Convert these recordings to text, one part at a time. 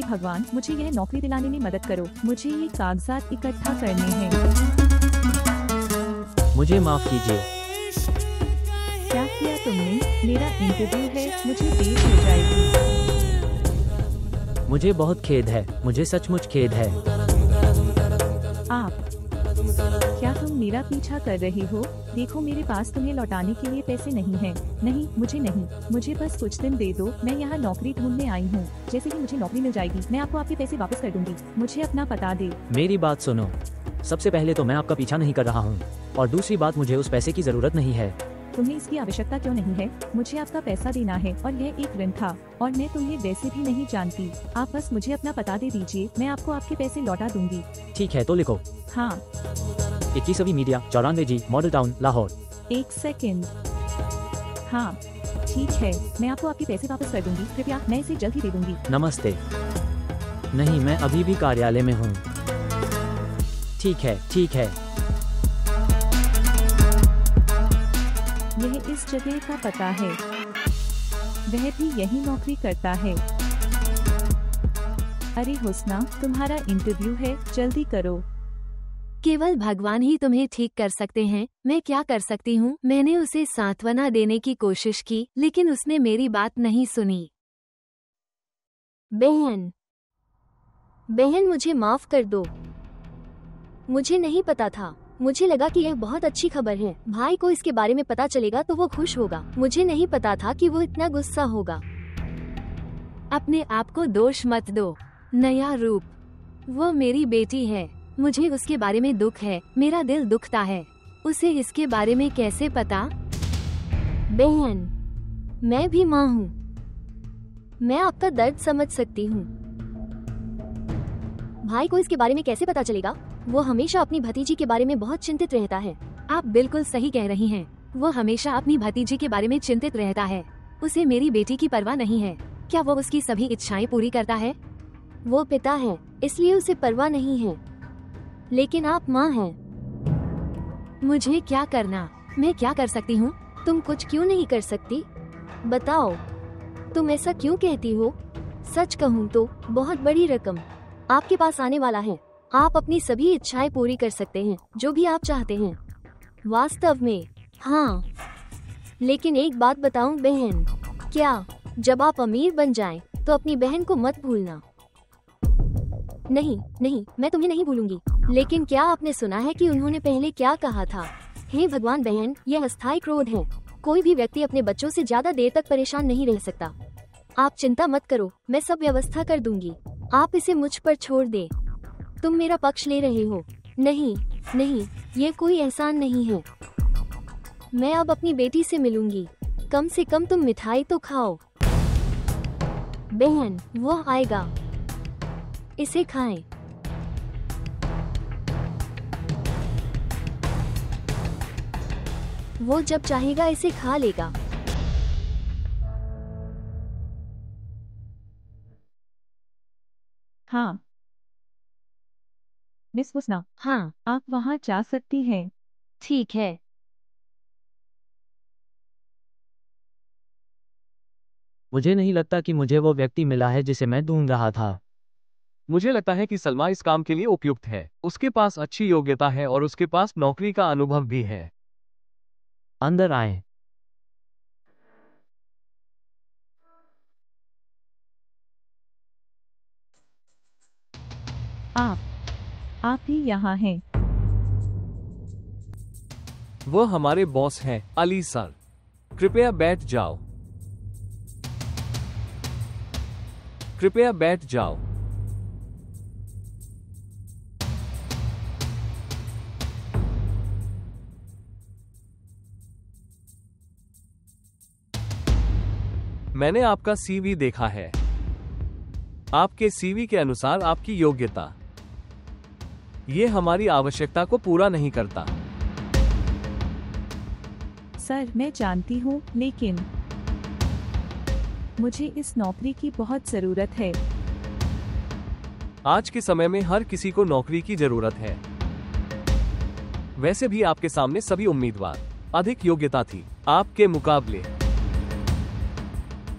भगवान, मुझे यह नौकरी दिलाने में मदद करो। मुझे ये कागजात इकट्ठा करने हैं। मुझे माफ कीजिए। क्या किया तुमने? मेरा इंटरव्यू है, मुझे देर हो जाएगी। मुझे बहुत खेद है, मुझे सचमुच खेद है। आप क्या तुम मेरा पीछा कर रहे हो? देखो, मेरे पास तुम्हें लौटाने के लिए पैसे नहीं हैं। नहीं, मुझे नहीं। मुझे बस कुछ दिन दे दो। मैं यहाँ नौकरी ढूंढने आई हूँ। जैसे ही मुझे नौकरी मिल जाएगी, मैं आपको आपके पैसे वापस कर दूंगी। मुझे अपना पता दे। मेरी बात सुनो। सबसे पहले तो मैं आपका पीछा नहीं कर रहा हूँ, और दूसरी बात, मुझे उस पैसे की जरूरत नहीं है। तुम्हें इसकी आवश्यकता क्यों नहीं है? मुझे आपका पैसा देना है और यह एक ऋण था, और मैं तुम्हें वैसे भी नहीं जानती। आप बस मुझे अपना पता दे दीजिए, मैं आपको आपके पैसे लौटा दूंगी। ठीक है, तो लिखो। हाँ। 21वीं media, 94G, model town, Lahore. 1 second. हाँ, ठीक है, मैं आपको आपके पैसे वापस कर दूंगी। कृपया, मैं इसे जल्द ही दे दूंगी। नमस्ते। नहीं, मैं अभी भी कार्यालय में हूँ। ठीक है, ठीक है। यह इस जगह का पता है। वह भी यही नौकरी करता है। अरे हुस्ना, तुम्हारा इंटरव्यू है, जल्दी करो। केवल भगवान ही तुम्हें ठीक कर सकते हैं। मैं क्या कर सकती हूँ? मैंने उसे सांत्वना देने की कोशिश की, लेकिन उसने मेरी बात नहीं सुनी। बहन, मुझे माफ कर दो। मुझे नहीं पता था। मुझे लगा कि यह बहुत अच्छी खबर है। भाई को इसके बारे में पता चलेगा तो वो खुश होगा। मुझे नहीं पता था कि वो इतना गुस्सा होगा। अपने आप को दोष मत दो। नया रूप, वो मेरी बेटी है। मुझे उसके बारे में दुख है। मेरा दिल दुखता है। उसे इसके बारे में कैसे पता? बहन, मैं भी माँ हूँ। मैं आपका दर्द समझ सकती हूँ। भाई को इसके बारे में कैसे पता चलेगा? वो हमेशा अपनी भतीजी के बारे में बहुत चिंतित रहता है। आप बिल्कुल सही कह रही हैं। वो हमेशा अपनी भतीजी के बारे में चिंतित रहता है। उसे मेरी बेटी की परवाह नहीं है। क्या वो उसकी सभी इच्छाएं पूरी करता है? वो पिता है, इसलिए उसे परवाह नहीं है। लेकिन आप माँ हैं। मुझे क्या करना? मैं क्या कर सकती हूँ? तुम कुछ क्यों नहीं कर सकती? बताओ, तुम ऐसा क्यों कहती हो? सच कहूँ तो बहुत बड़ी रकम आपके पास आने वाला है। आप अपनी सभी इच्छाएं पूरी कर सकते हैं, जो भी आप चाहते हैं। वास्तव में हाँ, लेकिन एक बात बताऊं बहन, क्या जब आप अमीर बन जाएं, तो अपनी बहन को मत भूलना। नहीं, मैं तुम्हें नहीं भूलूंगी। लेकिन क्या आपने सुना है कि उन्होंने पहले क्या कहा था? हे भगवान बहन, यह अस्थायी क्रोध है। कोई भी व्यक्ति अपने बच्चों से ज्यादा देर तक परेशान नहीं रह सकता। आप चिंता मत करो, मैं सब व्यवस्था कर दूंगी। आप इसे मुझ पर छोड़ दे। तुम मेरा पक्ष ले रहे हो। नहीं, ये कोई एहसान नहीं है। मैं अब अपनी बेटी से मिलूंगी। कम से कम तुम मिठाई तो खाओ। बहन, वो आएगा। इसे खाएं। वो जब चाहेगा इसे खा लेगा। हाँ, मिस हुस्ना, हाँ, आप वहाँ जा सकती हैं। ठीक है। मुझे नहीं लगता कि मुझे वो व्यक्ति मिला है जिसे मैं ढूंढ रहा था। मुझे लगता है कि सलमा इस काम के लिए उपयुक्त है। उसके पास अच्छी योग्यता है और उसके पास नौकरी का अनुभव भी है। अंदर आएं। आप ही यहाँ हैं। वो हमारे बॉस हैं, अली सर। कृपया बैठ जाओ। कृपया बैठ जाओ। मैंने आपका सीवी देखा है। आपके सीवी के अनुसार आपकी योग्यता ये हमारी आवश्यकता को पूरा नहीं करता। सर, मैं जानती हूँ, लेकिन मुझे इस नौकरी की बहुत जरूरत है। आज के समय में हर किसी को नौकरी की जरूरत है। वैसे भी आपके सामने सभी उम्मीदवार अधिक योग्यता थी आपके मुकाबले।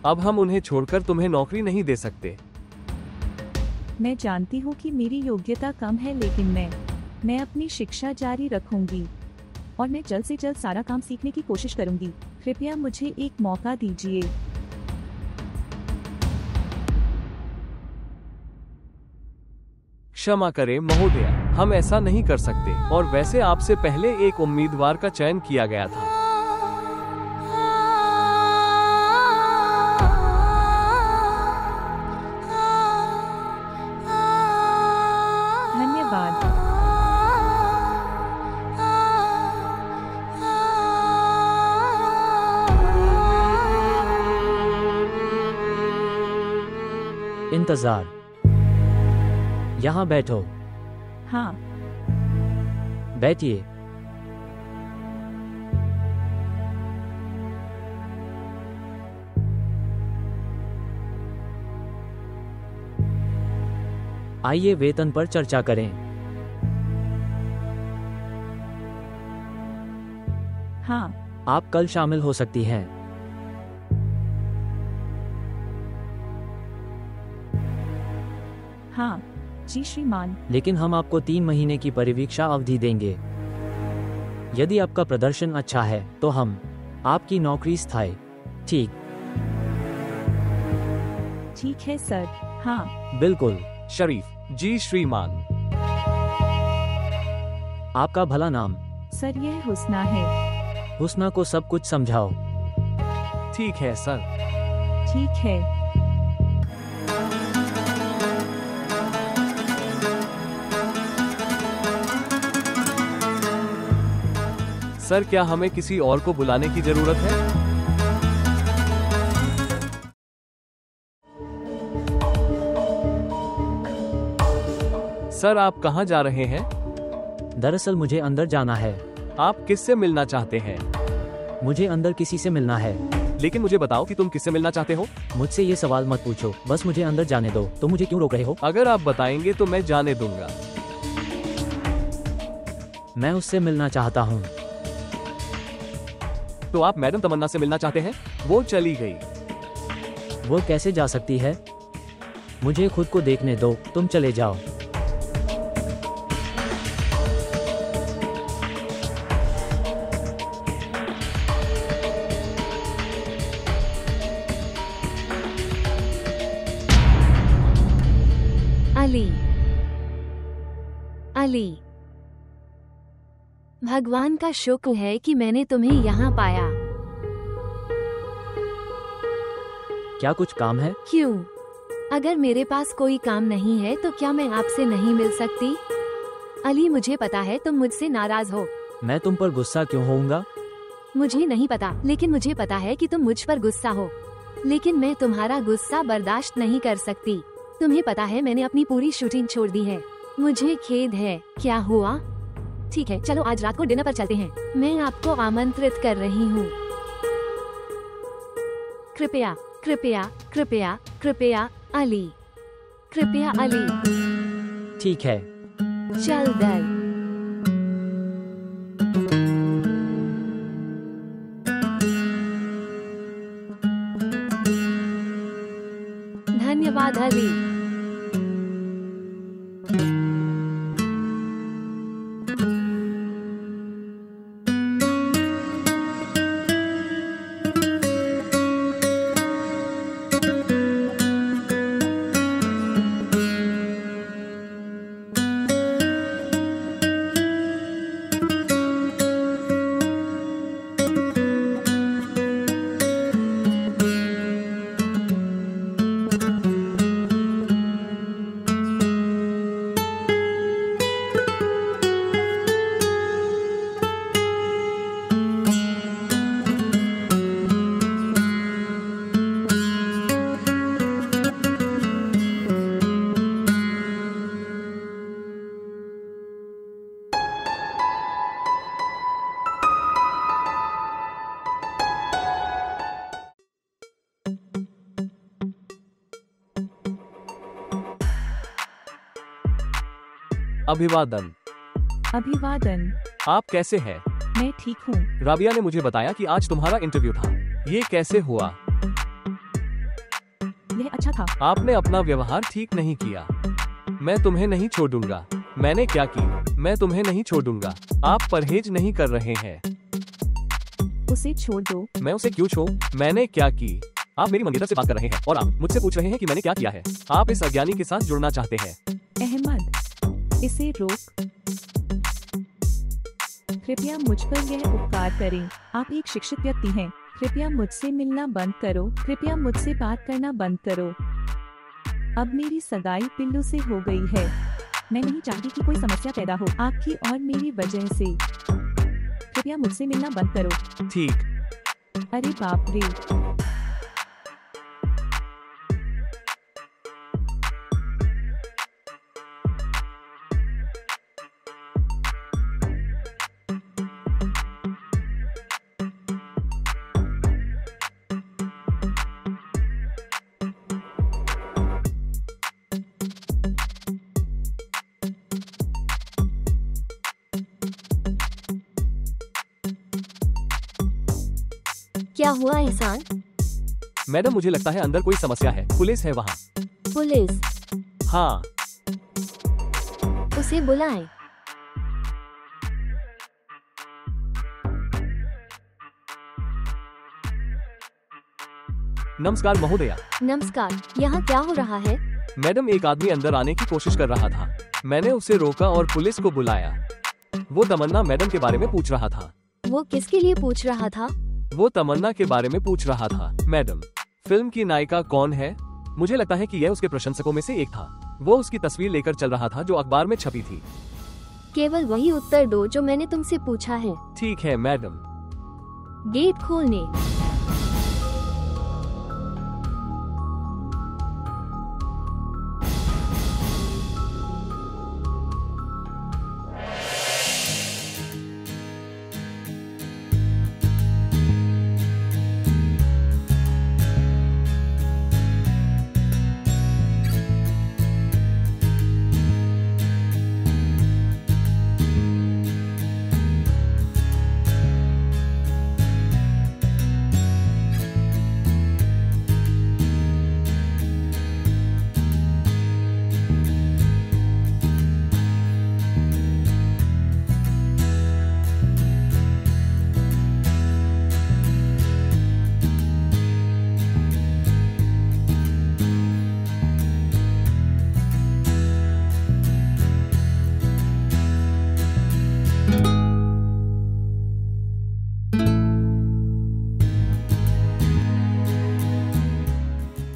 अब हम उन्हें छोड़कर तुम्हें नौकरी नहीं दे सकते। मैं जानती हूँ कि मेरी योग्यता कम है, लेकिन मैं अपनी शिक्षा जारी रखूंगी और मैं जल्द से जल्द सारा काम सीखने की कोशिश करूंगी। कृपया मुझे एक मौका दीजिए। क्षमा करें महोदया, हम ऐसा नहीं कर सकते, और वैसे आपसे पहले एक उम्मीदवार का चयन किया गया था। धन्यवाद। इंतजार। यहाँ बैठो। हाँ, बैठिए। आइए वेतन पर चर्चा करें। हाँ, आप कल शामिल हो सकती हैं। हाँ जी श्रीमान। लेकिन हम आपको 3 महीने की परिवीक्षा अवधि देंगे। यदि आपका प्रदर्शन अच्छा है तो हम आपकी नौकरी स्थायी। ठीक है सर। हाँ, बिल्कुल। शरीफ जी श्रीमान। आपका भला नाम? सर यह हुस्ना है। हुस्ना को सब कुछ समझाओ। ठीक है सर। ठीक है। सर, क्या हमें किसी और को बुलाने की जरूरत है? सर, आप कहाँ जा रहे हैं? दरअसल मुझे अंदर जाना है। आप किससे मिलना चाहते हैं? मुझे अंदर किसी से मिलना है। लेकिन मुझे बताओ कि तुम किससे मिलना चाहते हो? मुझसे ये सवाल मत पूछो, बस मुझे अंदर जाने दो। तो मुझे क्यों रोक रहे हो? अगर आप बताएंगे तो मैं जाने दूंगा। मैं उससे मिलना चाहता हूँ। तो आप मैडम तमन्ना से मिलना चाहते हैं? वो चली गई। वो कैसे जा सकती है? मुझे खुद को देखने दो, तुम चले जाओ। अली, भगवान का शुक्र है कि मैंने तुम्हें यहाँ पाया। क्या कुछ काम है? क्यों? अगर मेरे पास कोई काम नहीं है तो क्या मैं आपसे नहीं मिल सकती? अली, मुझे पता है तुम मुझसे नाराज हो। मैं तुम पर गुस्सा क्यों होऊंगा? मुझे नहीं पता, लेकिन मुझे पता है कि तुम मुझ पर गुस्सा हो। लेकिन मैं तुम्हारा गुस्सा बर्दाश्त नहीं कर सकती। तुम्हें पता है मैंने अपनी पूरी शूटिंग छोड़ दी है। मुझे खेद है। क्या हुआ? ठीक है, चलो आज रात को डिनर पर चलते हैं। मैं आपको आमंत्रित कर रही हूँ। कृपया कृपया कृपया कृपया अली, कृपया अली। ठीक है। चल दर। धन्यवाद अली। अभिवादन। अभिवादन। आप कैसे हैं? मैं ठीक हूँ। राबिया ने मुझे बताया कि आज तुम्हारा इंटरव्यू था। ये कैसे हुआ? यह अच्छा था। आपने अपना व्यवहार ठीक नहीं किया। मैं तुम्हें नहीं छोड़ूंगा। मैंने क्या की? मैं तुम्हें नहीं छोड़ूंगा। आप परहेज नहीं कर रहे हैं। उसे छोड़ दो। मैं उसे क्यों छोड़ूं? मैंने क्या की? आप मेरी मंगेतर से बात कर रहे हैं और आप मुझसे पूछ रहे हैं कि मैंने क्या किया है। आप इस अज्ञानी के साथ जुड़ना चाहते हैं। अहमद, इसे रोक। कृपया मुझ पर यह उपकार करें। आप एक शिक्षित व्यक्ति हैं। कृपया मुझसे मिलना बंद करो। कृपया मुझसे बात करना बंद करो। अब मेरी सगाई पिल्लू से हो गई है। मैं नहीं चाहती कि कोई समस्या पैदा हो आपकी और मेरी वजह से। कृपया मुझसे मिलना बंद करो। ठीक। अरे बाप रे। क्या हुआ एहसान? मैडम, मुझे लगता है अंदर कोई समस्या है। पुलिस है वहाँ। पुलिस? हाँ। उसे बुलाएं। नमस्कार महोदया। नमस्कार, यहाँ क्या हो रहा है? मैडम, एक आदमी अंदर आने की कोशिश कर रहा था। मैंने उसे रोका और पुलिस को बुलाया। वो तमन्ना मैडम के बारे में पूछ रहा था। वो किसके लिए पूछ रहा था? वो तमन्ना के बारे में पूछ रहा था। मैडम, फिल्म की नायिका कौन है? मुझे लगता है कि यह उसके प्रशंसकों में से एक था। वो उसकी तस्वीर लेकर चल रहा था जो अखबार में छपी थी। केवल वही उत्तर दो जो मैंने तुमसे पूछा है। ठीक है मैडम। गेट खोलने।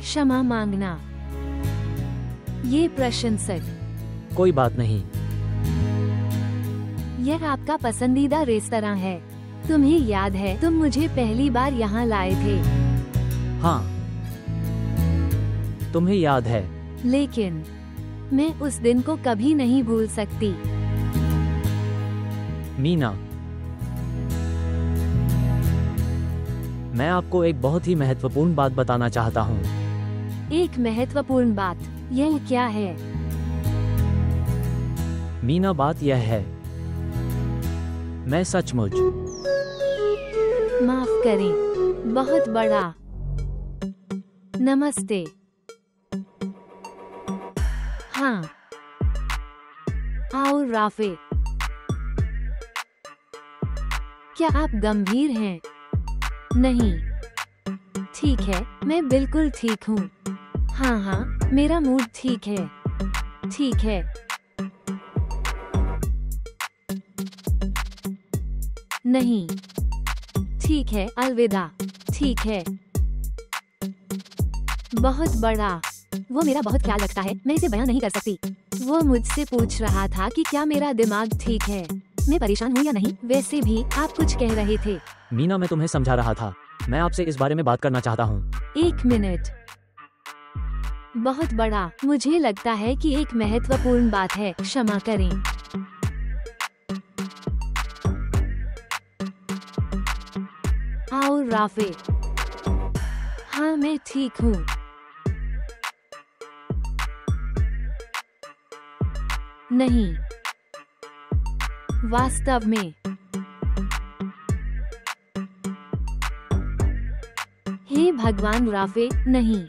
क्षमा मांगना। ये प्रशंसक। कोई बात नहीं। यह आपका पसंदीदा रेस्तरां है। तुम्हें याद है तुम मुझे पहली बार यहाँ लाए थे? हाँ, तुम्हें याद है। लेकिन मैं उस दिन को कभी नहीं भूल सकती। मीना, मैं आपको एक बहुत ही महत्वपूर्ण बात बताना चाहता हूँ। एक महत्वपूर्ण बात? यह क्या है? मीना, बात यह है, मैं सचमुच। माफ करें, बहुत बड़ा। नमस्ते। हाँ। आओ राफे। क्या आप गंभीर हैं? नहीं। ठीक है, मैं बिल्कुल ठीक हूँ। हाँ हाँ, मेरा मूड ठीक है। ठीक है। नहीं। ठीक है, अलविदा। ठीक है। बहुत बड़ा। वो मेरा बहुत ख्याल रखता है, मैं इसे बयां नहीं कर सकती। वो मुझसे पूछ रहा था कि क्या मेरा दिमाग ठीक है। मैं परेशान हूँ या नहीं? वैसे भी आप कुछ कह रहे थे। मीना, मैं तुम्हें समझा रहा था। मैं आपसे इस बारे में बात करना चाहता हूँ। 1 मिनट। बहुत बड़ा। मुझे लगता है कि एक महत्वपूर्ण बात है। क्षमा करें। आओ राफे। हाँ, मैं ठीक हूँ। नहीं। वास्तव में। हे भगवान राफे, नहीं।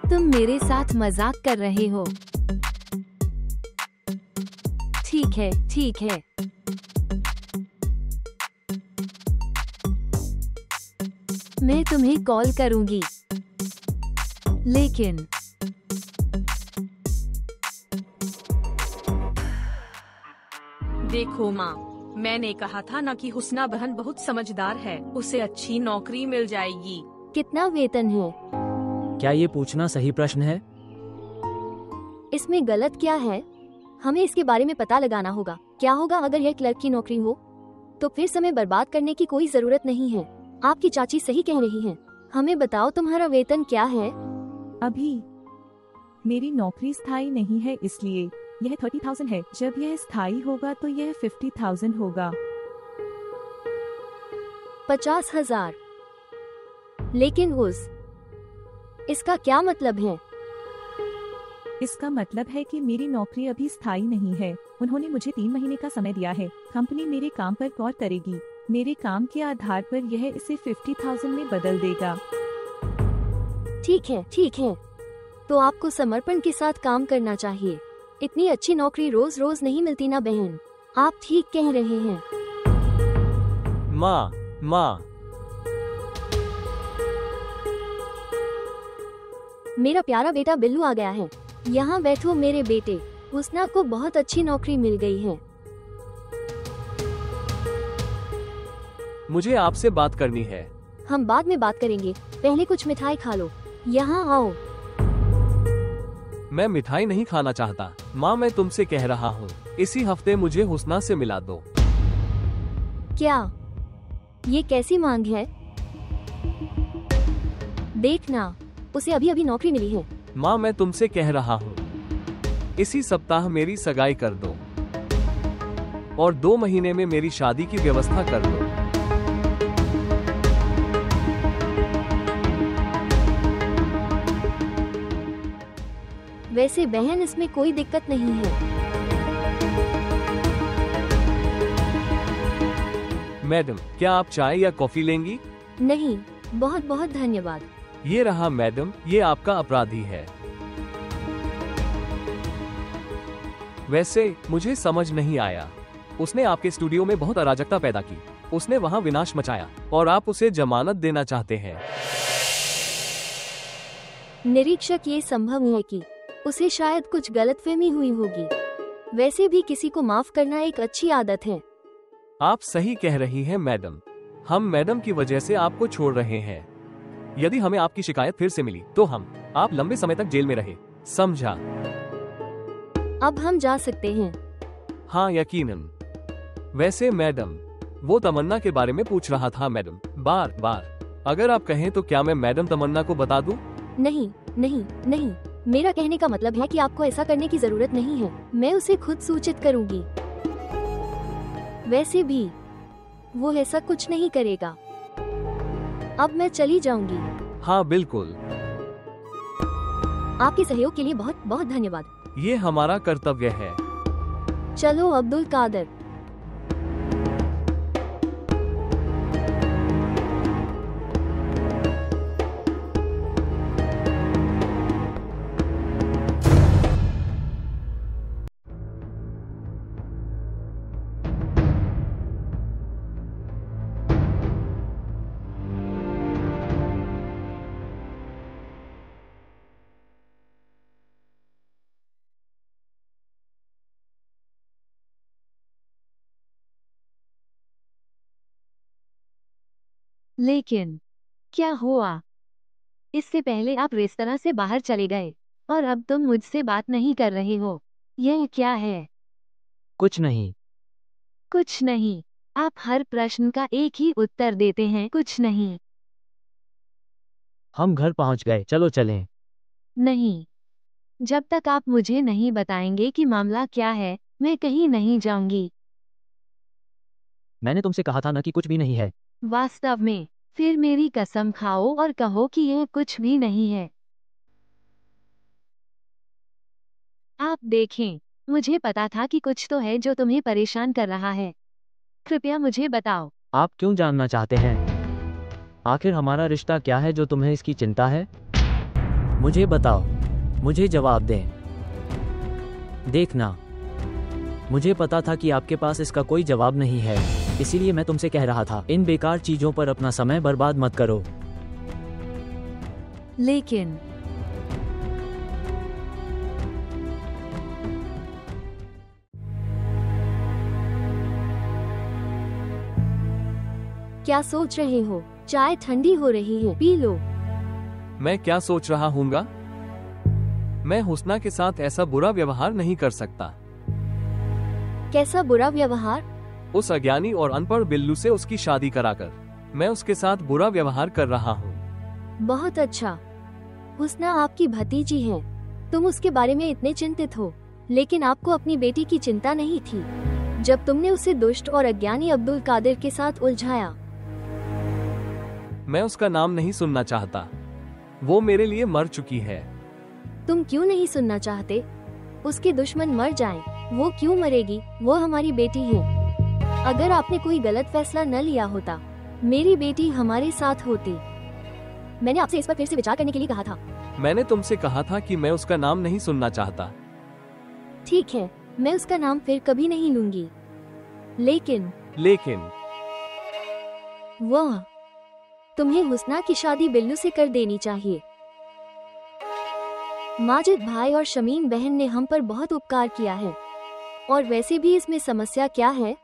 तुम मेरे साथ मजाक कर रहे हो। ठीक है, ठीक है। मैं तुम्हें कॉल करूंगी। लेकिन देखो माँ, मैंने कहा था ना कि हुस्ना बहन बहुत समझदार है, उसे अच्छी नौकरी मिल जाएगी। कितना वेतन है? क्या ये पूछना सही प्रश्न है? इसमें गलत क्या है? हमें इसके बारे में पता लगाना होगा। क्या होगा अगर यह क्लर्क की नौकरी हो? तो फिर समय बर्बाद करने की कोई जरूरत नहीं है। आपकी चाची सही कह रही हैं। हमें बताओ तुम्हारा वेतन क्या है? अभी मेरी नौकरी स्थायी नहीं है, इसलिए यह 30,000 है। जब यह स्थायी होगा तो यह 50,000 होगा। 50,000। लेकिन इसका क्या मतलब है? इसका मतलब है कि मेरी नौकरी अभी स्थायी नहीं है। उन्होंने मुझे 3 महीने का समय दिया है। कंपनी मेरे काम पर गौर करेगी। मेरे काम के आधार पर यह इसे 50,000 में बदल देगा। ठीक है, ठीक है। तो आपको समर्पण के साथ काम करना चाहिए। इतनी अच्छी नौकरी रोज रोज नहीं मिलती ना बहन। आप ठीक कह रहे हैं। माँ, मेरा प्यारा बेटा बिल्लू आ गया है। यहाँ बैठो मेरे बेटे। हुस्ना को बहुत अच्छी नौकरी मिल गई है। मुझे आपसे बात करनी है। हम बाद में बात करेंगे, पहले कुछ मिठाई खा लो। यहाँ आओ। मैं मिठाई नहीं खाना चाहता। माँ, मैं तुमसे कह रहा हूँ, इसी हफ्ते मुझे हुस्ना से मिला दो। क्या ये कैसी मांग है? देखना, उसे अभी अभी नौकरी मिली है। माँ, मैं तुमसे कह रहा हूँ, इसी सप्ताह मेरी सगाई कर दो और 2 महीने में मेरी शादी की व्यवस्था कर दो। वैसे बहन, इसमें कोई दिक्कत नहीं है। मैडम, क्या आप चाय या कॉफी लेंगी? नहीं, बहुत बहुत धन्यवाद। ये रहा मैडम, ये आपका अपराधी है। वैसे मुझे समझ नहीं आया, उसने आपके स्टूडियो में बहुत अराजकता पैदा की। उसने वहाँ विनाश मचाया और आप उसे जमानत देना चाहते हैं। निरीक्षक, ये संभव है कि उसे शायद कुछ गलतफहमी हुई होगी। वैसे भी किसी को माफ करना एक अच्छी आदत है। आप सही कह रही हैं मैडम। हम मैडम की वजह से आपको छोड़ रहे हैं। यदि हमें आपकी शिकायत फिर से मिली तो आप लंबे समय तक जेल में रहे, समझा? अब हम जा सकते हैं। हाँ, यकीनन। वैसे मैडम, वो तमन्ना के बारे में पूछ रहा था मैडम, बार बार। अगर आप कहें तो क्या मैं मैडम तमन्ना को बता दूं? नहीं नहीं नहीं, मेरा कहने का मतलब है कि आपको ऐसा करने की जरूरत नहीं है। मैं उसे खुद सूचित करूंगी। वैसे भी वो ऐसा कुछ नहीं करेगा। अब मैं चली जाऊंगी। हाँ बिल्कुल। आपके सहयोग के लिए बहुत बहुत धन्यवाद। ये हमारा कर्तव्य है। चलो अब्दुल कादर। लेकिन क्या हुआ? इससे पहले आप रेस्तरां से बाहर चले गए और अब तुम मुझसे बात नहीं कर रहे हो। यह क्या है? कुछ नहीं। कुछ नहीं। आप हर प्रश्न का एक ही उत्तर देते हैं, कुछ नहीं। हम घर पहुंच गए, चलो चलें। नहीं, जब तक आप मुझे नहीं बताएंगे कि मामला क्या है, मैं कहीं नहीं जाऊंगी। मैंने तुमसे कहा था ना कि कुछ भी नहीं है। वास्तव में? फिर मेरी कसम खाओ और कहो कि यह कुछ भी नहीं है। आप देखें, मुझे पता था कि कुछ तो है जो तुम्हें परेशान कर रहा है। कृपया मुझे बताओ। आप क्यों जानना चाहते हैं? आखिर हमारा रिश्ता क्या है जो तुम्हें इसकी चिंता है? मुझे बताओ, मुझे जवाब दें। देखना, मुझे पता था कि आपके पास इसका कोई जवाब नहीं है, इसीलिए मैं तुमसे कह रहा था, इन बेकार चीजों पर अपना समय बर्बाद मत करो। लेकिन क्या सोच रहे हो? चाय ठंडी हो रही है, पी लो। मैं क्या सोच रहा हूँगा? मैं हुस्ना के साथ ऐसा बुरा व्यवहार नहीं कर सकता। कैसा बुरा व्यवहार? उस अज्ञानी और अनपढ़ बिल्लू से उसकी शादी कराकर मैं उसके साथ बुरा व्यवहार कर रहा हूँ। बहुत अच्छा। हुस्ना आपकी भतीजी है, तुम उसके बारे में इतने चिंतित हो, लेकिन आपको अपनी बेटी की चिंता नहीं थी जब तुमने उसे दुष्ट और अज्ञानी अब्दुल कादिर के साथ उलझाया। मैं उसका नाम नहीं सुनना चाहता, वो मेरे लिए मर चुकी है। तुम क्यों नहीं सुनना चाहते? उसके दुश्मन मर जाएं, वो क्यों मरेगी? वो हमारी बेटी है। अगर आपने कोई गलत फैसला न लिया होता, मेरी बेटी हमारे साथ होती। मैंने आपसे इस पर फिर से विचार करने के लिए कहा था। मैंने तुमसे कहा था कि मैं उसका नाम नहीं सुनना चाहता। ठीक है, मैं उसका नाम फिर कभी नहीं लूंगी। लेकिन वह तुम्हें हुस्ना की शादी बिल्लू से कर देनी चाहिए। माजिद भाई और शमीम बहन ने हम पर बहुत उपकार किया है, और वैसे भी इसमें समस्या क्या है?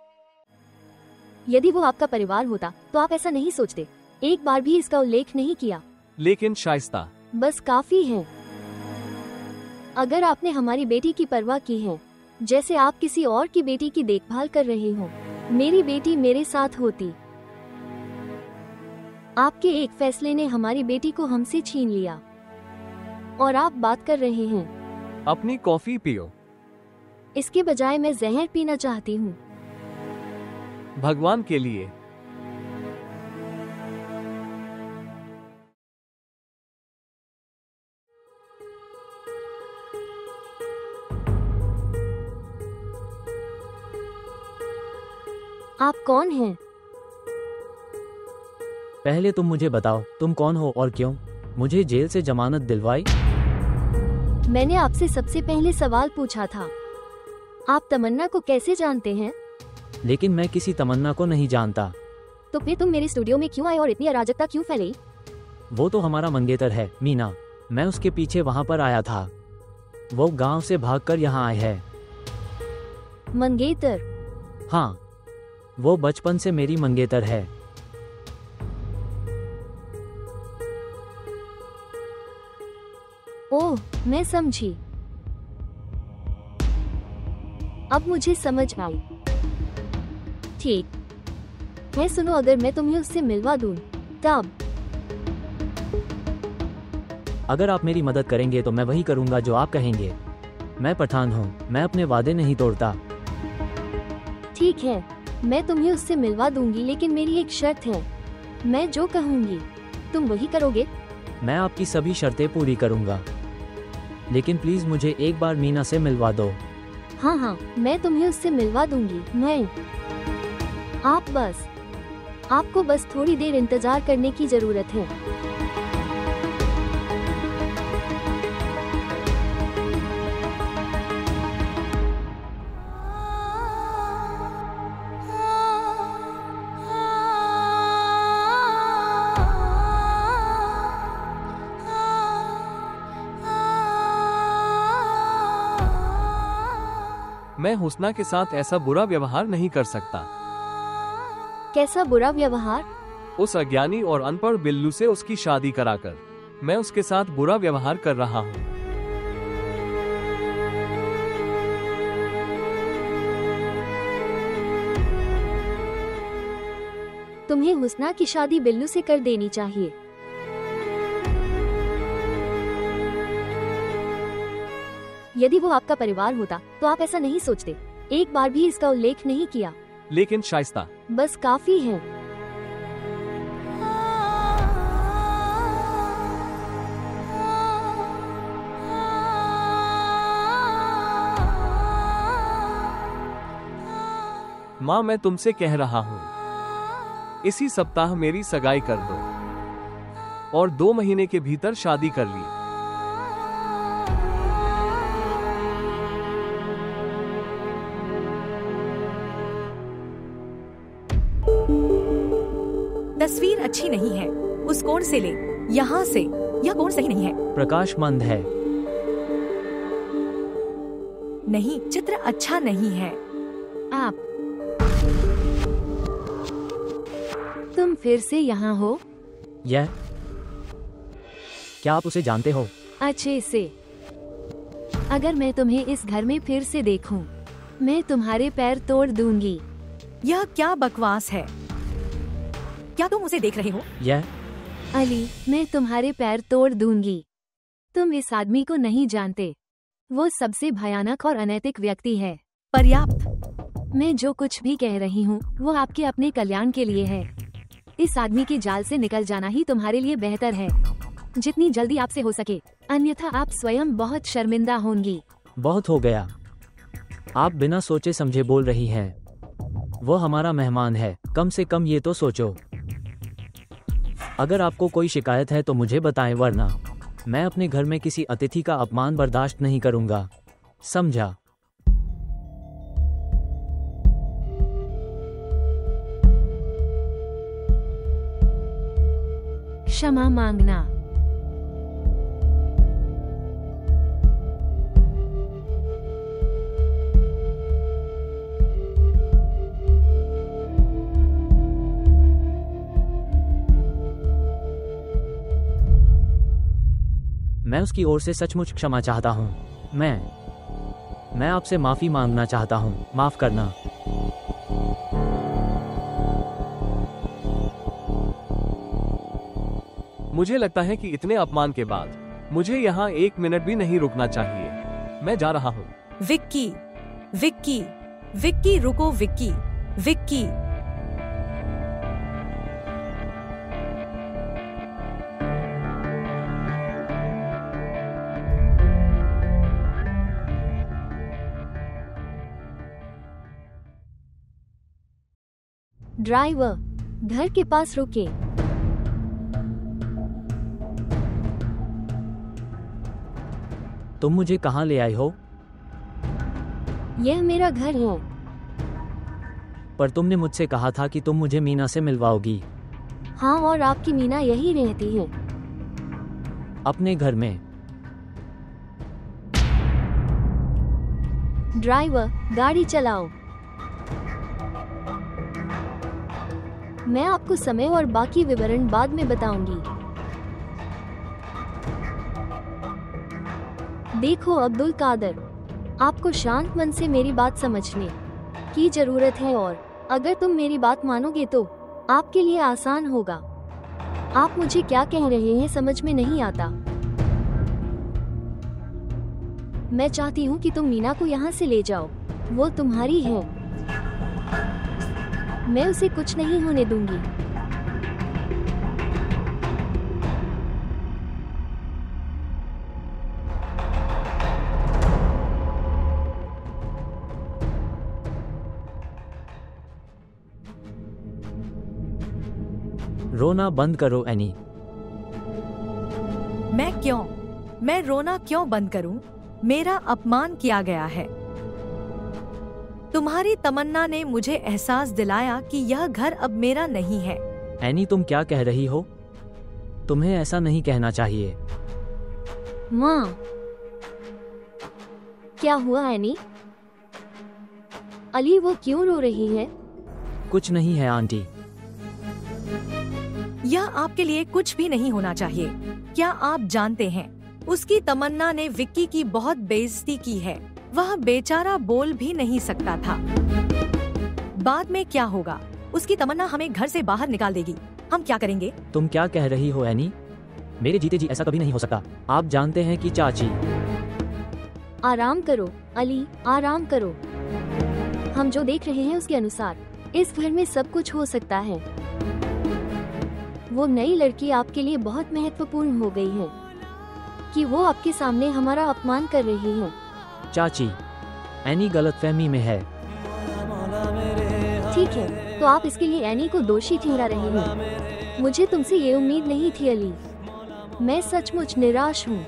यदि वो आपका परिवार होता तो आप ऐसा नहीं सोचते, एक बार भी इसका उल्लेख नहीं किया। लेकिन शाइस्ता, बस काफी है। अगर आपने हमारी बेटी की परवाह की है जैसे आप किसी और की बेटी की देखभाल कर रहे हो, मेरी बेटी मेरे साथ होती। आपके एक फैसले ने हमारी बेटी को हमसे छीन लिया, और आप बात कर रहे हैं। अपनी कॉफी पियो। इसके बजाय मैं जहर पीना चाहती हूँ। भगवान के लिए। आप कौन हैं? पहले तुम मुझे बताओ, तुम कौन हो और क्यों मुझे जेल से जमानत दिलवाई? मैंने आपसे सबसे पहले सवाल पूछा था, आप तमन्ना को कैसे जानते हैं? लेकिन मैं किसी तमन्ना को नहीं जानता। तो फिर तुम मेरे स्टूडियो में क्यों आए और इतनी अराजकता क्यों फैलाई? वो तो हमारा मंगेतर है मीना, मैं उसके पीछे वहाँ पर आया था। वो गांव से भागकर यहाँ आए है। मंगेतर? हाँ, वो बचपन से मेरी मंगेतर है। ओह, मैं समझी। अब मुझे समझ आई। ठीक है, सुनो, अगर मैं तुम्हें उससे मिलवा दूं, तब? अगर आप मेरी मदद करेंगे तो मैं वही करूँगा जो आप कहेंगे। मैं पठान हूँ, मैं अपने वादे नहीं तोड़ता। ठीक है, मैं तुम्हें उससे मिलवा दूंगी, लेकिन मेरी एक शर्त है। मैं जो कहूँगी तुम वही करोगे? मैं आपकी सभी शर्तें पूरी करूँगा, लेकिन प्लीज मुझे एक बार मीना से मिलवा दो। हाँ, मैं तुम्हें उससे मिलवा दूंगी। आपको बस थोड़ी देर इंतजार करने की जरूरत है। मैं हुस्ना के साथ ऐसा बुरा व्यवहार नहीं कर सकता। कैसा बुरा व्यवहार? उस अज्ञानी और अनपढ़ बिल्लू से उसकी शादी कराकर मैं उसके साथ बुरा व्यवहार कर रहा हूँ। तुम्हें हुस्ना की शादी बिल्लू से कर देनी चाहिए। यदि वो आपका परिवार होता तो आप ऐसा नहीं सोचते, एक बार भी इसका उल्लेख नहीं किया। लेकिन शाइस्ता, बस काफी है। माँ, मैं तुमसे कह रहा हूँ, इसी सप्ताह मेरी सगाई कर दो और 2 महीने के भीतर शादी कर ली। तस्वीर अच्छी नहीं है, उस कोण से ले, यहाँ से, यह कोण सही नहीं है। प्रकाश मंद है। नहीं, चित्र अच्छा नहीं है। आप तुम फिर से यहाँ हो? यह क्या आप उसे जानते हो? अच्छे से। अगर मैं तुम्हें इस घर में फिर से देखूं, मैं तुम्हारे पैर तोड़ दूंगी। यह क्या बकवास है? क्या तुम उसे देख रहे हो? यह अली, मैं तुम्हारे पैर तोड़ दूंगी। तुम इस आदमी को नहीं जानते। वो सबसे भयानक और अनैतिक व्यक्ति है। पर्याप्त। मैं जो कुछ भी कह रही हूँ वो आपके अपने कल्याण के लिए है। इस आदमी के जाल से निकल जाना ही तुम्हारे लिए बेहतर है, जितनी जल्दी आपसे हो सके, अन्यथा आप स्वयं बहुत शर्मिंदा होंगी। बहुत हो गया। आप बिना सोचे समझे बोल रही हैं। वो हमारा मेहमान है, कम से कम ये तो सोचो। अगर आपको कोई शिकायत है तो मुझे बताएं, वरना मैं अपने घर में किसी अतिथि का अपमान बर्दाश्त नहीं करूंगा। समझा? क्षमा मांगना। मैं उसकी ओर से सचमुच क्षमा चाहता हूँ। मैं आपसे माफी मांगना चाहता हूँ। माफ करना। मुझे लगता है कि इतने अपमान के बाद मुझे यहाँ 1 मिनट भी नहीं रुकना चाहिए। मैं जा रहा हूँ। विक्की, विक्की, विक्की, रुको विक्की, विक्की। ड्राइवर, घर के पास रुके। तुम मुझे कहाँ ले आए हो? यह मेरा घर है। पर तुमने मुझसे कहा था कि तुम मुझे मीना से मिलवाओगी। हाँ, और आपकी मीना यही रहती है। अपने घर में। ड्राइवर, गाड़ी चलाओ। मैं आपको समय और बाकी विवरण बाद में बताऊंगी। देखो अब्दुल कादर, आपको शांत मन से मेरी बात समझने की जरूरत है, और अगर तुम मेरी बात मानोगे तो आपके लिए आसान होगा। आप मुझे क्या कह रहे हैं समझ में नहीं आता। मैं चाहती हूँ कि तुम मीना को यहाँ से ले जाओ। वो तुम्हारी है। मैं उसे कुछ नहीं होने दूंगी। रोना बंद करो एनी। मैं रोना क्यों बंद करूं? मेरा अपमान किया गया है। तुम्हारी तमन्ना ने मुझे एहसास दिलाया कि यह घर अब मेरा नहीं है। एनी, तुम क्या कह रही हो? तुम्हें ऐसा नहीं कहना चाहिए। माँ, क्या हुआ एनी? अली, वो क्यों रो रही है? कुछ नहीं है आंटी। यह आपके लिए कुछ भी नहीं होना चाहिए। क्या आप जानते हैं, उसकी तमन्ना ने विक्की की बहुत बेइज्जती की है। वह बेचारा बोल भी नहीं सकता था। बाद में क्या होगा? उसकी तमन्ना हमें घर से बाहर निकाल देगी। हम क्या करेंगे? तुम क्या कह रही हो एनी? मेरे जीते जी ऐसा कभी नहीं हो सकता। आप जानते हैं कि चाची। आराम करो अली, आराम करो। हम जो देख रहे हैं उसके अनुसार इस घर में सब कुछ हो सकता है। वो नई लड़की आपके लिए बहुत महत्वपूर्ण हो गई है कि वो आपके सामने हमारा अपमान कर रही है। चाची, एनी गलतफहमी में है। ठीक है, तो आप इसके लिए एनी को दोषी ठहरा रहे हैं। मुझे तुमसे ये उम्मीद नहीं थी अली। मैं सचमुच निराश हूँ।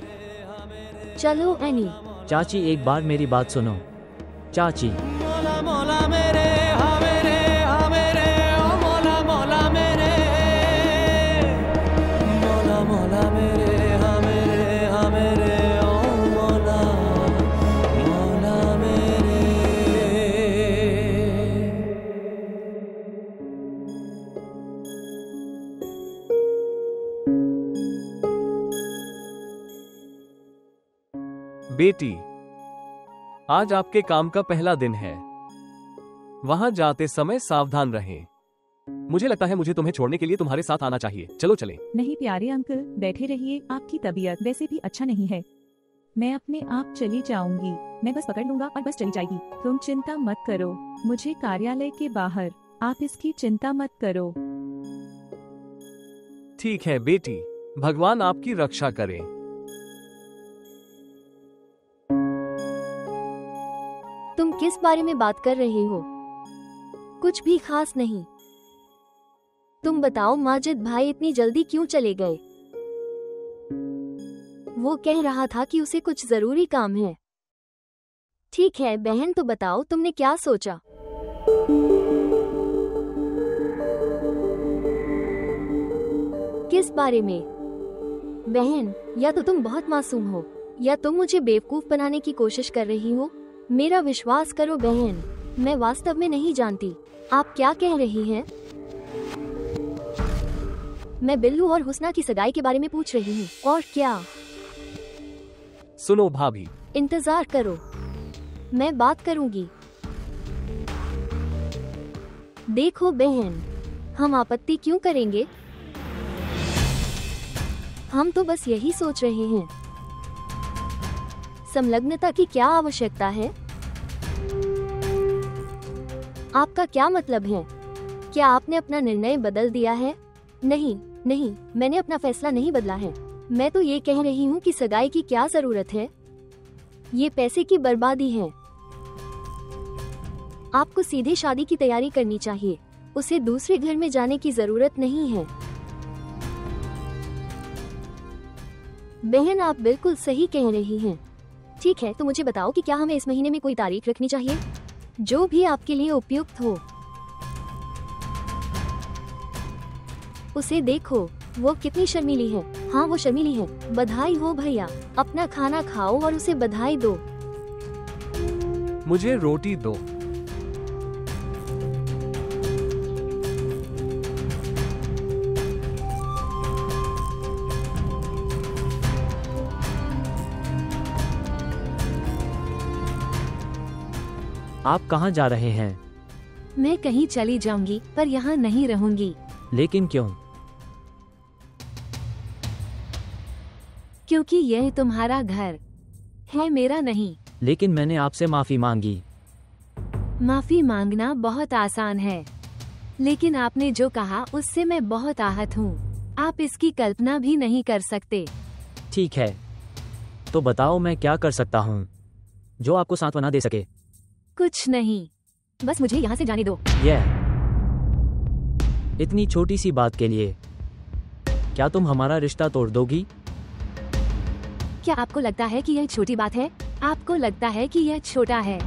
चलो एनी। चाची, एक बार मेरी बात सुनो। चाची, बेटी, आज आपके काम का पहला दिन है। वहां जाते समय सावधान रहें। मुझे लगता है मुझे तुम्हें छोड़ने के लिए तुम्हारे साथ आना चाहिए। चलो चलें। नहीं प्यारे अंकल, बैठे रहिए, आपकी तबीयत वैसे भी अच्छा नहीं है। मैं अपने आप चली जाऊंगी, मैं बस पकड़ लूंगा और बस चली जाएगी। तुम चिंता मत करो, मुझे कार्यालय के बाहर, आप इसकी चिंता मत करो। ठीक है बेटी, भगवान आपकी रक्षा करे। तुम किस बारे में बात कर रहे हो? कुछ भी खास नहीं। तुम बताओ माजिद भाई इतनी जल्दी क्यों चले गए? वो कह रहा था कि उसे कुछ जरूरी काम है। ठीक है बहन, तो बताओ तुमने क्या सोचा? किस बारे में? बहन, या तो तुम बहुत मासूम हो या तुम मुझे बेवकूफ बनाने की कोशिश कर रही हो। मेरा विश्वास करो बहन, मैं वास्तव में नहीं जानती आप क्या कह रही हैं। मैं बिल्लू और हुस्ना की सगाई के बारे में पूछ रही हूँ। और क्या? सुनो भाभी, इंतजार करो, मैं बात करूंगी। देखो बहन, हम आपत्ति क्यों करेंगे? हम तो बस यही सोच रहे हैं। संलग्नता की क्या आवश्यकता है? आपका क्या मतलब है? क्या आपने अपना निर्णय बदल दिया है? नहीं नहीं, मैंने अपना फैसला नहीं बदला है। मैं तो ये कह रही हूँ कि सगाई की क्या जरूरत है? ये पैसे की बर्बादी है। आपको सीधे शादी की तैयारी करनी चाहिए। उसे दूसरे घर में जाने की जरूरत नहीं है। बहन, आप बिल्कुल सही कह रही हैं। ठीक है, तो मुझे बताओ कि क्या हमें इस महीने में कोई तारीख रखनी चाहिए? जो भी आपके लिए उपयुक्त हो। उसे देखो, वो कितनी शर्मीली है। हाँ, वो शर्मीली है। बधाई हो भैया, अपना खाना खाओ और उसे बधाई दो। मुझे रोटी दो। आप कहाँ जा रहे हैं? मैं कहीं चली जाऊंगी, पर यहाँ नहीं रहूंगी। लेकिन क्यों? क्योंकि यह तुम्हारा घर है, मेरा नहीं। लेकिन मैंने आपसे माफी मांगी। माफी मांगना बहुत आसान है, लेकिन आपने जो कहा उससे मैं बहुत आहत हूँ। आप इसकी कल्पना भी नहीं कर सकते। ठीक है, तो बताओ मैं क्या कर सकता हूँ जो आपको सांत्वना दे सके? कुछ नहीं, बस मुझे यहाँ से जाने दो। इतनी छोटी सी बात के लिए क्या तुम हमारा रिश्ता तोड़ दोगी? क्या आपको लगता है कि यह छोटी बात है? आपको लगता है कि यह छोटा है?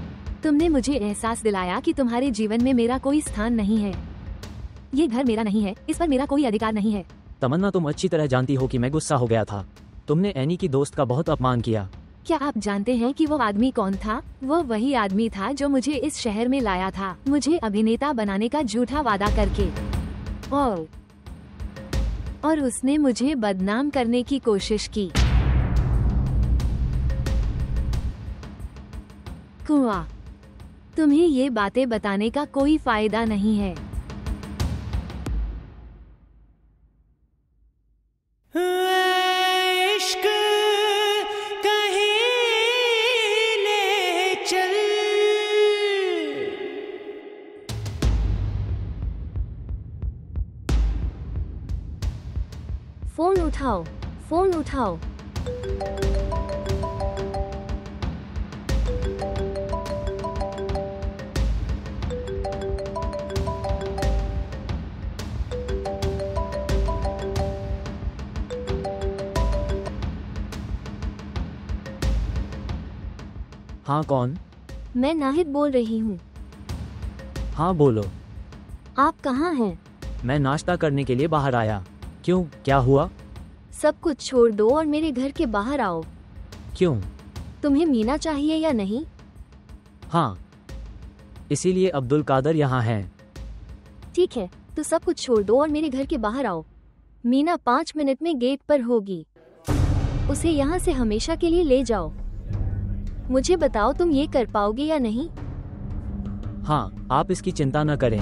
तुमने मुझे एहसास दिलाया कि तुम्हारे जीवन में मेरा कोई स्थान नहीं है। ये घर मेरा नहीं है, इस पर मेरा कोई अधिकार नहीं है। तमन्ना, तुम अच्छी तरह जानती हो कि मैं गुस्सा हो गया था। तुमने एनी की दोस्त का बहुत अपमान किया। क्या आप जानते हैं कि वो आदमी कौन था? वो वही आदमी था जो मुझे इस शहर में लाया था, मुझे अभिनेता बनाने का झूठा वादा करके। और उसने मुझे बदनाम करने की कोशिश की। कुआ, तुम्हें ये बातें बताने का कोई फायदा नहीं है। इश्क कहीं ले चल। फोन उठाओ, फोन उठाओ। हाँ, कौन? मैं नाहिद बोल रही हूँ। हाँ बोलो। आप कहाँ हैं? मैं नाश्ता करने के लिए बाहर आया। क्यों, क्या हुआ? सब कुछ छोड़ दो और मेरे घर के बाहर आओ। क्यों? तुम्हें मीना चाहिए या नहीं? हाँ, इसीलिए अब्दुल कादर यहाँ हैं। ठीक है, तो सब कुछ छोड़ दो और मेरे घर के बाहर आओ। मीना 5 मिनट में गेट पर होगी। उसे यहाँ से हमेशा के लिए ले जाओ। मुझे बताओ तुम ये कर पाओगे या नहीं? हाँ, आप इसकी चिंता न करें,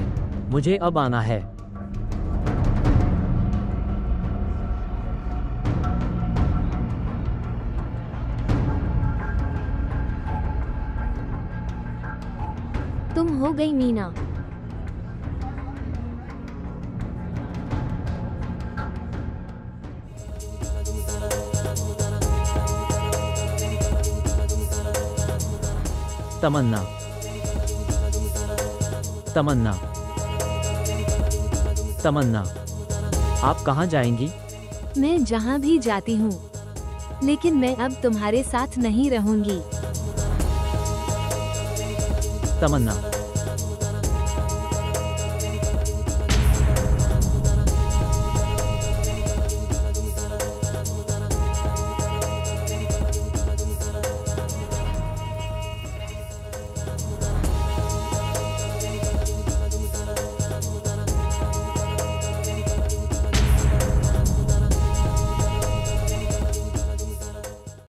मुझे अब आना है। तुम हो गई मीना। तमन्ना, तमन्ना, तमन्ना, आप कहाँ जाएंगी? मैं जहाँ भी जाती हूँ, लेकिन मैं अब तुम्हारे साथ नहीं रहूंगी। तमन्ना,